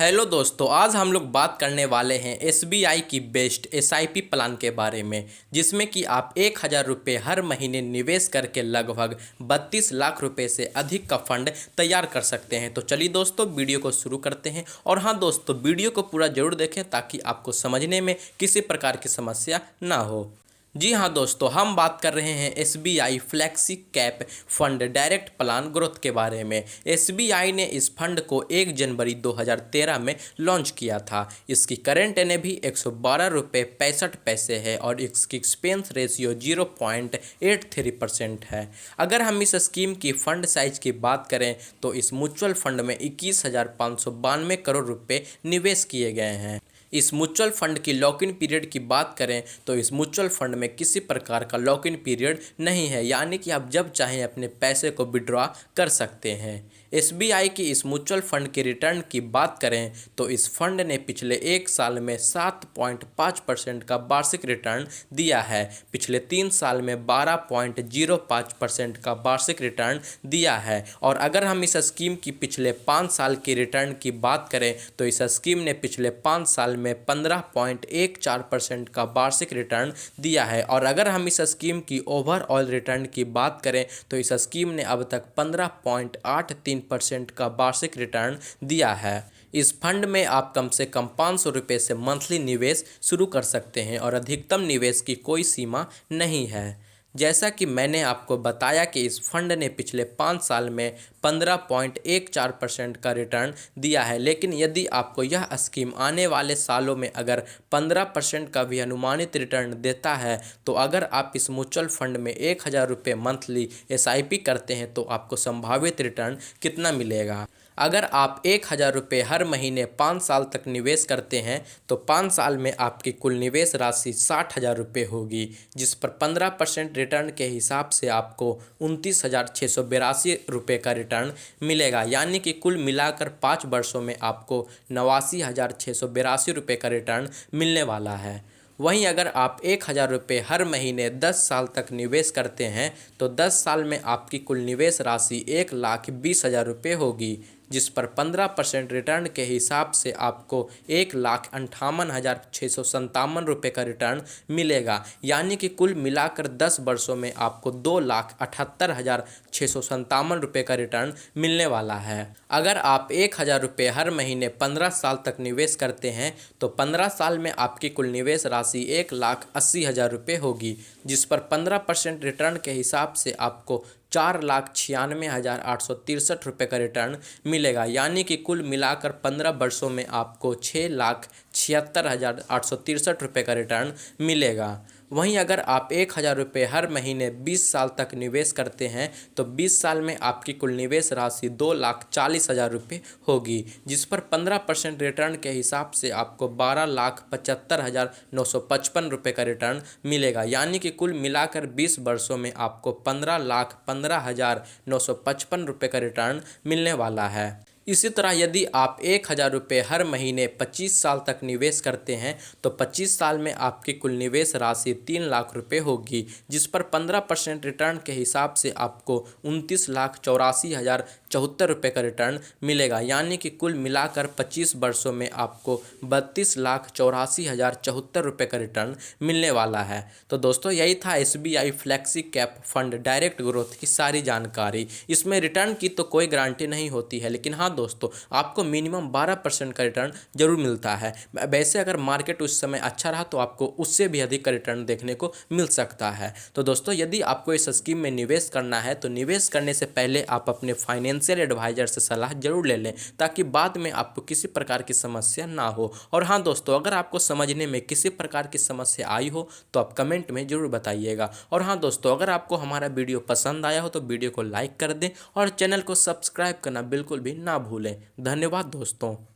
Hello दोस्तों, आज हम लोग बात करने वाले हैं एसबीआई की बेस्ट एसआईपी प्लान के बारे में, जिसमें कि आप 1,000 रुपये हर महीने निवेश करके लगभग 32 लाख रुपए से अधिक का फंड तैयार कर सकते हैं। तो चलिए दोस्तों, वीडियो को शुरू करते हैं। और हाँ दोस्तों, वीडियो को पूरा जरूर देखें ताकि आपको समझने में किसी प्रकार की समस्या ना हो। जी हाँ दोस्तों, हम बात कर रहे हैं SBI flexi cap fund direct plan growth के बारे में। एसबीआई ने इस फंड को 1 जनवरी 2013 में लॉन्च किया था। इसकी करेंट एनएवी 112 रुपये 65 पैसे है और इसकी एक्सपेंस रेशियो 0.83% है। अगर हम इस स्कीम की फंड साइज की बात करें तो इस म्यूचुअल फंड में 21,592 करोड़ रुपये निवेश किए गए हैं। इस म्यूचुअल फंड की लॉक इन पीरियड की बात करें तो इस म्यूचुअल फंड में किसी प्रकार का लॉक इन पीरियड नहीं है, यानी कि आप जब चाहें अपने पैसे को विड्रॉ कर सकते हैं। एसबीआई की इस म्यूचुअल फंड के रिटर्न की बात करें तो इस फंड ने पिछले 1 साल में 7.5% का वार्षिक रिटर्न दिया है। पिछले 3 साल में 12.05% का वार्षिक रिटर्न दिया है। और अगर हम इस स्कीम की पिछले 5 साल की रिटर्न की बात करें तो इस स्कीम ने पिछले 5 साल में 15.14% का वार्षिक रिटर्न दिया है। और अगर हम इस स्कीम की ओवरऑल रिटर्न की बात करें तो इस स्कीम ने अब तक 15.83% का वार्षिक रिटर्न दिया है। इस फंड में आप कम से कम 500 रुपये से मंथली निवेश शुरू कर सकते हैं और अधिकतम निवेश की कोई सीमा नहीं है। जैसा कि मैंने आपको बताया कि इस फंड ने पिछले 5 साल में 15.14% का रिटर्न दिया है, लेकिन यदि आपको यह स्कीम आने वाले सालों में अगर 15% का भी अनुमानित रिटर्न देता है तो अगर आप इस म्यूचुअल फंड में 1,000 रुपये मंथली एसआईपी करते हैं तो आपको संभावित रिटर्न कितना मिलेगा। अगर आप 1,000 रुपये हर महीने 5 साल तक निवेश करते हैं तो 5 साल में आपकी कुल निवेश राशि 60,000 रुपये होगी, जिस पर 15% रिटर्न के हिसाब से आपको 29,682 रुपये का रिटर्न मिलेगा, यानी कि कुल मिलाकर 5 वर्षों में आपको 89,682 रुपये का रिटर्न मिलने वाला है। वहीं अगर आप 1,000 रुपये हर महीने 10 साल तक निवेश करते हैं तो 10 साल में आपकी कुल निवेश राशि 1,20,000 रुपये होगी, जिस पर 15% रिटर्न के हिसाब से आपको 1,58,657 रुपये का रिटर्न मिलेगा, यानी कि कुल मिलाकर 10 वर्षों में आपको 2,78,657 रुपये का रिटर्न मिलने वाला है। अगर आप 1,000 रुपये हर महीने 15 साल तक निवेश करते हैं तो 15 साल में आपकी कुल निवेश राशि 1,80,000 रुपये होगी, जिस पर 15% रिटर्न के हिसाब से आपको 4,96,863 रुपये का रिटर्न मिलेगा, यानी कि कुल मिलाकर 15 वर्षों में आपको 6,76,863 रुपये का रिटर्न मिलेगा। वहीं अगर आप 1,000 रुपये हर महीने 20 साल तक निवेश करते हैं तो 20 साल में आपकी कुल निवेश राशि 2,40,000 रुपये होगी, जिस पर 15% रिटर्न के हिसाब से आपको 12,75,955 रुपये का रिटर्न मिलेगा, यानी कि कुल मिलाकर 20 वर्षों में आपको 15,15,955 रुपये का रिटर्न मिलने वाला है। इसी तरह यदि आप 1,000 रुपये हर महीने 25 साल तक निवेश करते हैं तो 25 साल में आपकी कुल निवेश राशि 3 लाख रुपये होगी, जिस पर 15% रिटर्न के हिसाब से आपको 29,84,074 रुपये का रिटर्न मिलेगा, यानी कि कुल मिलाकर 25 वर्षों में आपको 32,84,074 रुपये का रिटर्न मिलने वाला है। तो दोस्तों, यही था SBI flexi cap fund direct growth की सारी जानकारी। इसमें रिटर्न की तो कोई गारंटी नहीं होती है, लेकिन हाँ दोस्तों, आपको मिनिमम 12% का रिटर्न जरूर मिलता है। वैसे अगर मार्केट उस समय अच्छा रहा तो आपको उससे भी अधिक का रिटर्न देखने को मिल सकता है। तो दोस्तों, यदि आपको इस स्कीम में निवेश करना है तो निवेश करने से पहले आप अपने फाइनेंशियल एडवाइजर से सलाह जरूर ले लें, ताकि बाद में आपको किसी प्रकार की समस्या ना हो। और हाँ दोस्तों, अगर आपको समझने में किसी प्रकार की समस्या आई हो तो आप कमेंट में जरूर बताइएगा। और हाँ दोस्तों, अगर आपको हमारा वीडियो पसंद आया हो तो वीडियो को लाइक कर दें और चैनल को सब्सक्राइब करना बिल्कुल भी ना भूलें। धन्यवाद दोस्तों।